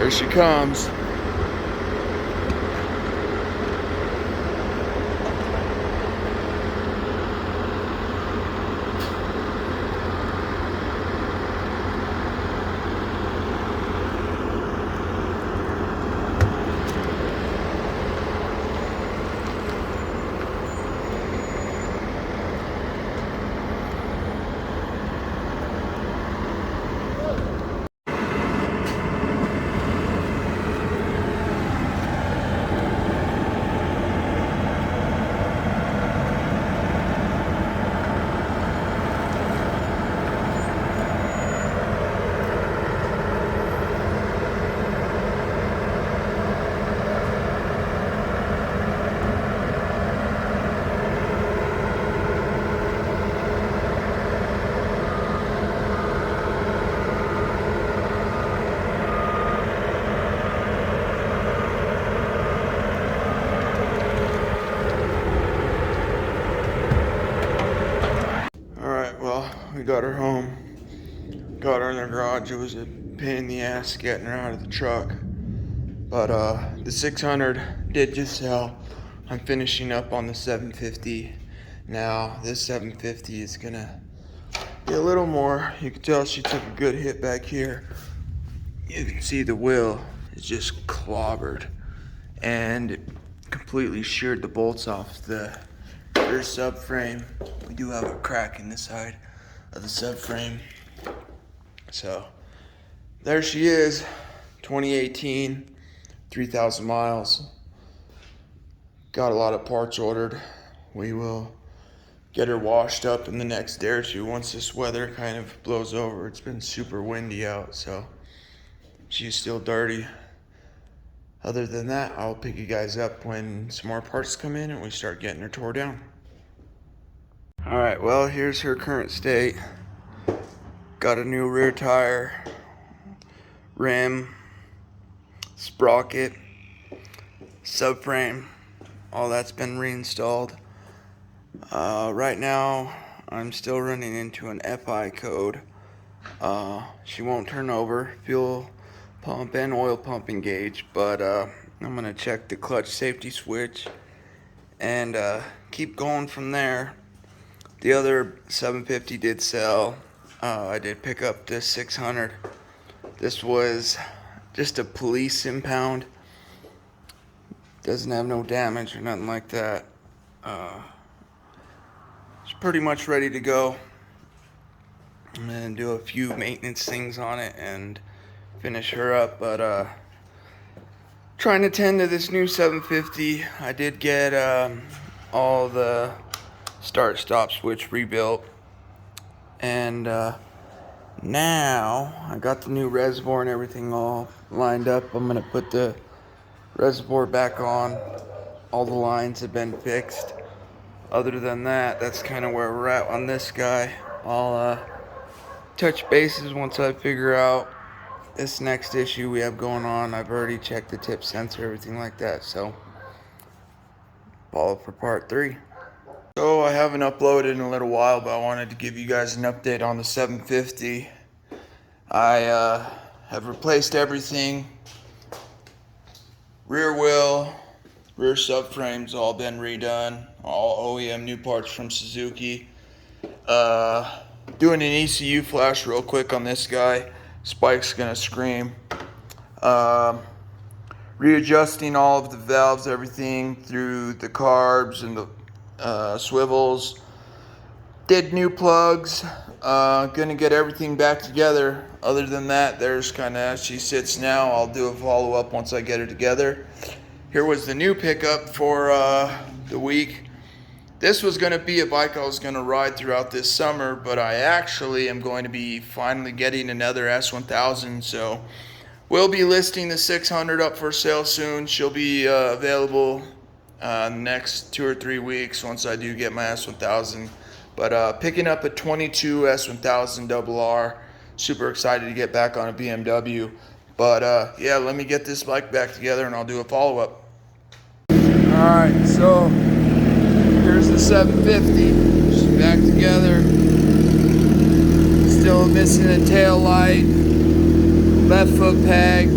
There she comes. We got her home, got her in the garage. It was a pain in the ass getting her out of the truck, but the 600 did just sell. I'm finishing up on the 750 now. This 750 is gonna be a little more. You can tell she took a good hit back here. You can see the wheel is just clobbered, and it completely sheared the bolts off the rear subframe. We do have a crack in the side of the subframe. So there she is, 2018, 3,000 miles. Got a lot of parts ordered. We will get her washed up in the next day or two once this weather kind of blows over. It's been super windy out, so she's still dirty. Other than that, I'll pick you guys up when some more parts come in and we start getting her tore down. All right, well, here's her current state. Got a new rear tire, rim, sprocket, subframe, all that's been reinstalled. Right now, I'm still running into an FI code. She won't turn over, fuel pump and oil pump engage, but I'm gonna check the clutch safety switch and keep going from there. The other 750 did sell. I did pick up this 600. This was just a police impound. Doesn't have no damage or nothing like that. It's pretty much ready to go. I'm gonna do a few maintenance things on it and finish her up, but trying to tend to this new 750. I did get all the start stop switch rebuilt, and now I got the new reservoir and everything all lined up. I'm gonna put the reservoir back on. All the lines have been fixed. Other than that, that's kind of where we're at on this guy. I'll touch bases once I figure out this next issue we have going on. I've already checked the tip sensor, everything like that, so follow for part 3. So I haven't uploaded in a little while, but I wanted to give you guys an update on the 750. I have replaced everything. Rear wheel, rear subframe's all been redone. All OEM new parts from Suzuki. Doing an ECU flash real quick on this guy. Spike's gonna scream. Readjusting all of the valves, everything through the carbs and the swivels. Did new plugs. Gonna get everything back together. Other than that, there's kind of as she sits now. I'll do a follow-up once I get her together. Here was the new pickup for the week. This was going to be a bike I was going to ride throughout this summer, but I actually am going to be finally getting another S1000, so we'll be listing the 600 up for sale soon. She'll be available next 2 or 3 weeks once I do get my S1000. But picking up a 22 S1000 RR. Super excited to get back on a BMW. But yeah, let me get this bike back together and I'll do a follow-up. Alright, so here's the 750. She's back together. Still missing a tail light, left foot peg.